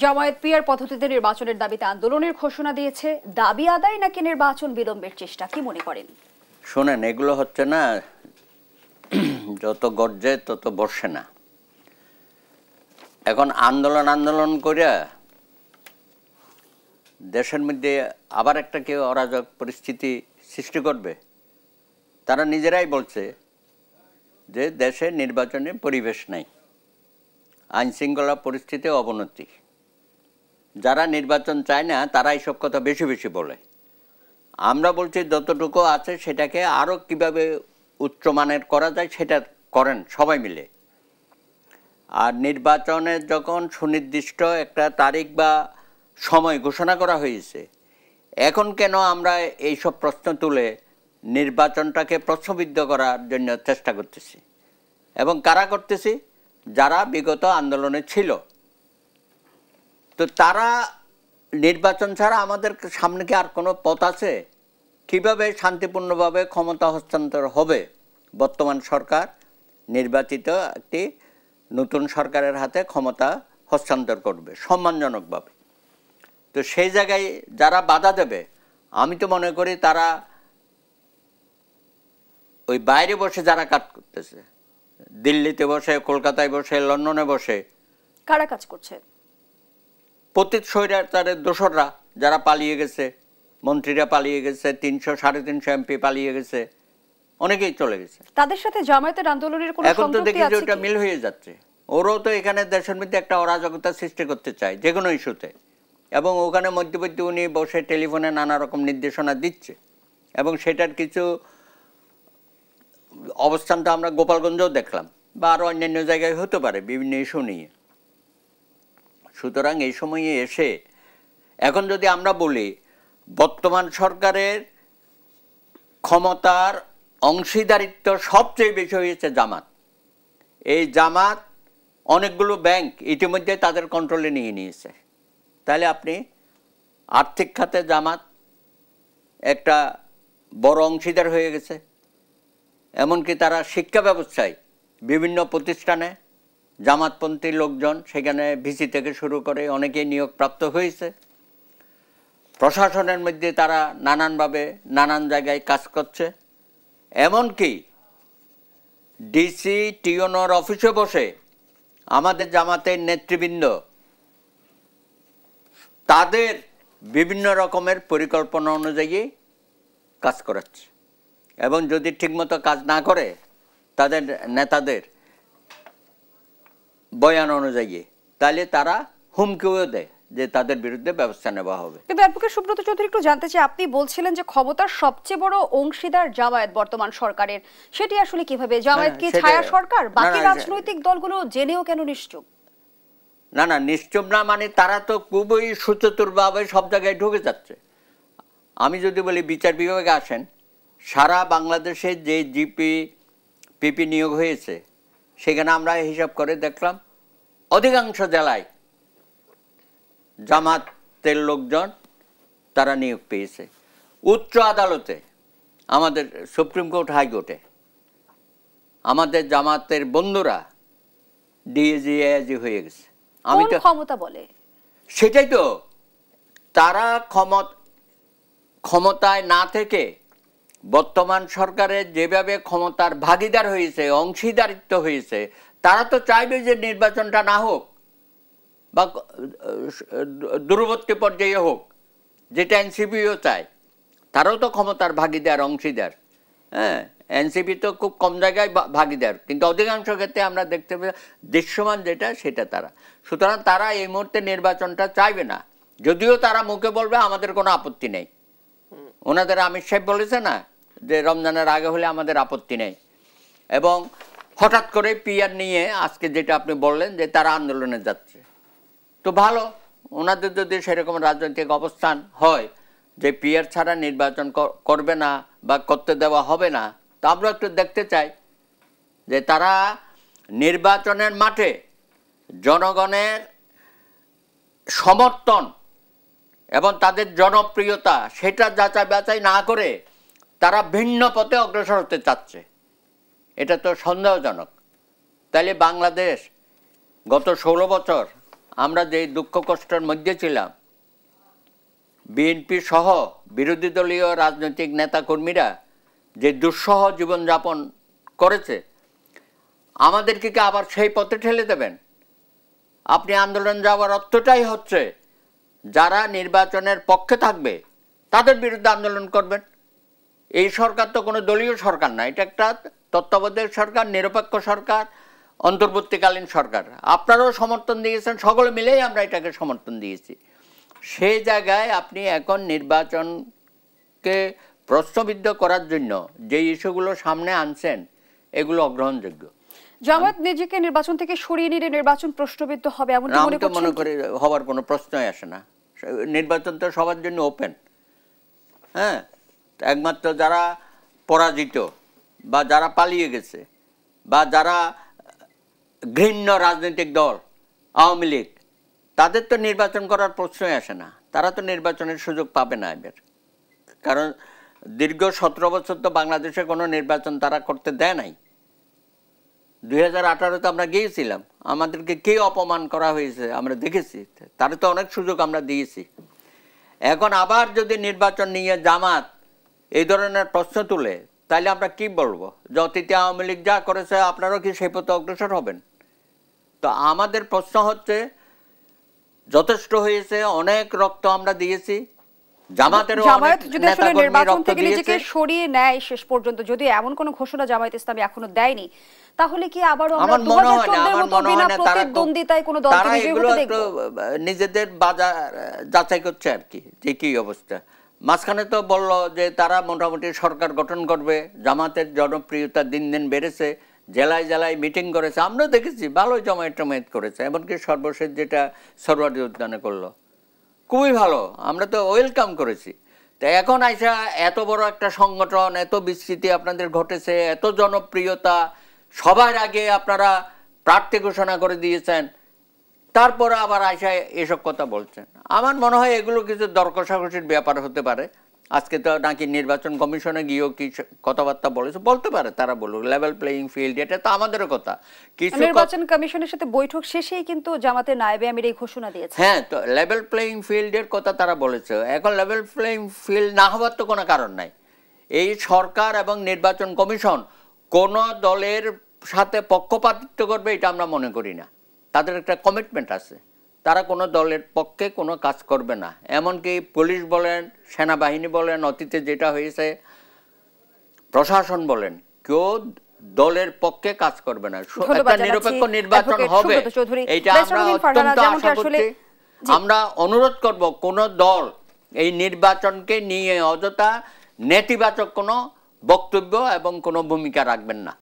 Jamaat PR পদ্ধতিতে নির্বাচনের দাবিতে আন্দোলনের ঘোষণা দিয়েছে। দাবি আদায় নাকি নির্বাচন বিলম্বের চেষ্টা, কি মনে করেন? শোনেন, এগুলো হচ্ছে না, যত গর্জে তত বর্ষে না। এখন আন্দোলন করে দেশের মধ্যে আবার একটা কেউ অরাজক পরিস্থিতি সৃষ্টি করবে। তারা নিজেরাই বলছে যে দেশে নির্বাচনের পরিবেশ নাই, আইনশৃঙ্খলা পরিস্থিতি অবনতি। যারা নির্বাচন চায় না তারা এইসব কথা বেশি বেশি বলে। আমরা বলছি যতটুকু আছে সেটাকে আরও কিভাবে উচ্চমানের করা যায় সেটা করেন সবাই মিলে। আর নির্বাচনের যখন সুনির্দিষ্ট একটা তারিখ বা সময় ঘোষণা করা হয়েছে, এখন কেন আমরা এইসব প্রশ্ন তুলে নির্বাচনটাকে প্রশ্নবিদ্ধ করার জন্য চেষ্টা করতেছি? এবং কারা করতেছি? যারা বিগত আন্দোলনে ছিল। তো তারা নির্বাচন ছাড়া আমাদের সামনে কি আর কোনো পথ আছে? কীভাবে শান্তিপূর্ণভাবে ক্ষমতা হস্তান্তর হবে? বর্তমান সরকার নির্বাচিত একটি নতুন সরকারের হাতে ক্ষমতা হস্তান্তর করবে সম্মানজনকভাবে। তো সেই জায়গায় যারা বাধা দেবে, আমি তো মনে করি তারা ওই বাইরে বসে যারা কাজ করতেছে, দিল্লিতে বসে, কলকাতায় বসে, লন্ডনে বসে, কারা কাজ করছে? পতিত স্বৈরাচারের দোসররা যারা পালিয়ে গেছে, মন্ত্রীরা পালিয়ে গেছে, 300-350 এমপি পালিয়ে গেছে, অনেকেই চলে গেছে। তাদের সাথে জামায়াতের আন্দোলনের কোনো এখন তো সম্পর্ক দেখি যে আছে ওটা কি? মিল হয়ে যাচ্ছে। ওরাও তো এখানে দেশের মধ্যে একটা অরাজকতা সৃষ্টি করতে চায় যে কোনো ইস্যুতে, এবং ওখানে মধ্যবর্তী উনি বসে টেলিফোনে নানা রকম নির্দেশনা দিচ্ছে, এবং সেটার কিছু অবস্থান তো আমরা গোপালগঞ্জেও দেখলাম, বা আরও অন্যান্য জায়গায় হতে পারে বিভিন্ন ইস্যু নিয়ে। সুতরাং এই সময়ে এসে এখন যদি আমরা বলি বর্তমান সরকারের ক্ষমতার অংশীদারিত্ব সবচেয়ে বেশি হয়েছে জামাত। এই জামাত অনেকগুলো ব্যাংক ইতিমধ্যে তাদের কন্ট্রোলে নিয়ে নিয়েছে। তাহলে আপনি আর্থিক খাতে জামাত একটা বড় অংশীদার হয়ে গেছে। এমনকি তারা শিক্ষা ব্যবস্থায় বিভিন্ন প্রতিষ্ঠানে জামাতপন্থী লোকজন, সেখানে ভিসি থেকে শুরু করে অনেকেই নিয়োগপ্রাপ্ত হয়েছে। প্রশাসনের মধ্যে তারা নানানভাবে নানান জায়গায় কাজ করছে। এমনকি ডিসি টিওনোর অফিসে বসে আমাদের জামাতের নেতৃবৃন্দ তাদের বিভিন্ন রকমের পরিকল্পনা অনুযায়ী কাজ করাচ্ছে, এবং যদি ঠিকমতো কাজ না করে তাদের নেতাদের বয়ান অনুযায়ী, তাহলে তারা হুমকিও দেয় যে তাদের বিরুদ্ধে ব্যবস্থা নেওয়া হবে। কিন্তু অ্যাডভোকেট সুব্রত চৌধুরী, একটু জানতে চাই, আপনি বলছিলেন যে ক্ষমতার সবচেয়ে বড় অংশীদার জামায়াত বর্তমান সরকারের, সেটি আসলে কিভাবে? জামায়াত কি ছায়া সরকার? বাকি রাজনৈতিক দলগুলো জেনেও কেন নিশ্চুপ? না না, নিশ্চুপ না মানে তারা তো খুবই সুচতুরভাবে সব জায়গায় ঢুকে যাচ্ছে। আমি যদি বলি বিচার বিভাগে আসেন, সারা বাংলাদেশে যে জিপি পিপি নিয়োগ হয়েছে সেখানে আমরা হিসাব করে দেখলাম অধিকাংশ জেলায় জামাতের লোকজন তারা নিয়োগ পেয়েছে। উচ্চ আদালতে, আমাদের সুপ্রিম কোর্ট, হাইকোর্টে আমাদের জামাতের বন্ধুরা ডিএজি এআইজি হয়ে গেছে। আমি তো ক্ষমতা বলে সেটাই তো, তারা ক্ষমতায় না থেকে বর্তমান সরকারের যেভাবে ক্ষমতার ভাগিদার হয়েছে, অংশীদারিত্ব হয়েছে, তারা তো চাইবে যে নির্বাচনটা না হোক বা দূরবর্তী পর্যায়ে হোক, যেটা এনসিপিও চায়। তারাও তো ক্ষমতার ভাগিদার, অংশীদার। হ্যাঁ, এনসিপি তো খুব কম জায়গায় ভাগিদার, কিন্তু অধিকাংশ ক্ষেত্রে আমরা দেখতে পাই দৃশ্যমান যেটা সেটা তারা। সুতরাং তারা এই মুহূর্তে নির্বাচনটা চাইবে না, যদিও তারা মুখে বলবে আমাদের কোনো আপত্তি নেই। ওনাদের আমির সাহেব বলেছে না যে রমজানের আগে হলে আমাদের আপত্তি নেই, এবং হঠাৎ করে পিআর নিয়ে আজকে যেটা আপনি বললেন যে তারা আন্দোলনে যাচ্ছে, তো ভালো। ওনাদের যদি সেরকম রাজনৈতিক অবস্থান হয় যে পিআর ছাড়া নির্বাচন করবে না বা করতে দেওয়া হবে না, তা আমরা একটু দেখতে চাই যে তারা নির্বাচনের মাঠে জনগণের সমর্থন এবং তাদের জনপ্রিয়তা সেটা যাচাই বাছাই না করে তারা ভিন্ন পথে অগ্রসর হতে চাচ্ছে। এটা তো সন্দেহজনক। তাইলে বাংলাদেশ গত 16 বছর আমরা যে দুঃখ কষ্টের মধ্যে ছিলাম, বিএনপি সহ বিরোধী দলীয় রাজনৈতিক নেতাকর্মীরা যে দুঃসহ জীবনযাপন করেছে, আমাদেরকে কি আবার সেই পথে ঠেলে দেবেন? আপনি আন্দোলন যাওয়ার অর্থটাই হচ্ছে যারা নির্বাচনের পক্ষে থাকবে তাদের বিরুদ্ধে আন্দোলন করবেন। এই সরকার তো কোনো দলীয় সরকার না, এটা একটা তত্ত্বাবধায়ক সরকার, নিরপেক্ষ সরকার, অন্তর্বর্তীকালীন সরকার। আপনারাও সমর্থন দিয়েছেন, সকলে মিলেই আমরা এটাকে সমর্থন দিয়েছি। সেই জায়গায় আপনি এখন নির্বাচনকে প্রশ্নবিদ্ধ করার জন্য যে ইস্যুগুলো সামনে আনছেন, এগুলো অগ্রহণযোগ্য। জামায়াত নিজেকে নির্বাচন থেকে সরিয়ে নিলে নির্বাচন প্রশ্নবিদ্ধ হবে এমন আমি তো মনে করি হওয়ার কোনো প্রশ্নই আসে না। নির্বাচন তো সবার জন্য ওপেন। হ্যাঁ, একমাত্র যারা পরাজিত বা যারা পালিয়ে গেছে বা যারা ঘৃণ্য রাজনৈতিক দল আওয়ামী লীগ, তাদের তো নির্বাচন করার প্রশ্নই আসে না। তারা তো নির্বাচনের সুযোগ পাবে না এবার, কারণ দীর্ঘ 17 বছর তো বাংলাদেশে কোনো নির্বাচন তারা করতে দেয় নাই। 2018-তে আমরা গিয়েছিলাম, আমাদেরকে কে অপমান করা হয়েছে আমরা দেখেছি, তারা তো অনেক সুযোগ আমরা দিয়েছি। এখন আবার যদি নির্বাচন নিয়ে জামাত এই ধরনের প্রশ্ন তুলে, তাহলে আমরা কি বলবো? যে অতীতে আওয়ামী লীগ যা করেছে আপনারাও কি সেই পথে অগ্রসর হবেন? তো আমাদের প্রশ্ন হচ্ছে, যথেষ্ট হয়েছে, অনেক রক্ত আমরা দিয়েছি, জামাতেরও অনেক নেতাকর্মী রক্ত দিয়েছে। নিজেকে সরিয়ে নেয় শেষ পর্যন্ত, যদি এমন কোনো ঘোষণা জামায়াত ইসলামী এখনো দেয়নি, তাহলে কি আবারও আমরা 2014-এর মতো বিনা প্রতিদ্বন্দ্বিতায় কোনো দলকে বিজয়ী হতে দেখব? নিজেদের বাজার যাচাই করছে আর কি, যে কি অবস্থা। মাঝখানে তো বললো যে তারা মোটামুটি সরকার গঠন করবে, জামাতের জনপ্রিয়তা দিন দিন বেড়েছে, জেলায় জেলায় মিটিং করেছে, আমরাও দেখেছি ভালোই জমায়েত করেছে। এমনকি সর্বশেষ যেটা সরওয়ার্দী উদ্যানে করলো, খুবই ভালো, আমরা তো ওয়েলকাম করেছি। তো এখন আইসা এত বড় একটা সংগঠন, এত বিস্তৃতি আপনাদের ঘটেছে, এত জনপ্রিয়তা, সবার আগে আপনারা প্রার্থী ঘোষণা করে দিয়েছেন, তারপরে আবার আইসা এসব কথা বলছেন। আমার মনে হয় এগুলো কিছু দর কষাকষির ব্যাপার হতে পারে। আজকে তো নাকি নির্বাচন কমিশনে গিয়েও কি কথাবার্তা বলেছে, বলতে পারে, তারা বলুক, লেভেল প্লেইং ফিল্ড, এটা তো আমাদেরও কথা। কিছু নির্বাচন কমিশনের সাথে বৈঠক শেষেই কিন্তু জামাতের নায়েবে আমির এই ঘোষণা দিয়েছে। হ্যাঁ, তো লেভেল প্লেইং ফিল্ডের কথা তারা বলেছে। এখন লেভেল প্লেইং ফিল্ড না হওয়ার তো কোনো কারণ নাই। এই সরকার এবং নির্বাচন কমিশন কোন দলের সাথে পক্ষপাতিত্ব করবে এটা আমরা মনে করি না। তাদের একটা কমিটমেন্ট আছে, তারা কোনো দলের পক্ষে কোনো কাজ করবে না। এমনকি পুলিশ বলেন, সেনাবাহিনী বলেন, অতীতে যেটা হয়েছে, প্রশাসন বলেন, কেউ দলের পক্ষে কাজ করবে না। একটা নিরপেক্ষ নির্বাচন হবে, এটা আমরা অত্যন্ত আশা করছি। আমরা অনুরোধ করব, কোন দল এই নির্বাচনকে নিয়ে অযথা নেতিবাচক কোনো বক্তব্য এবং কোনো ভূমিকা রাখবেন না।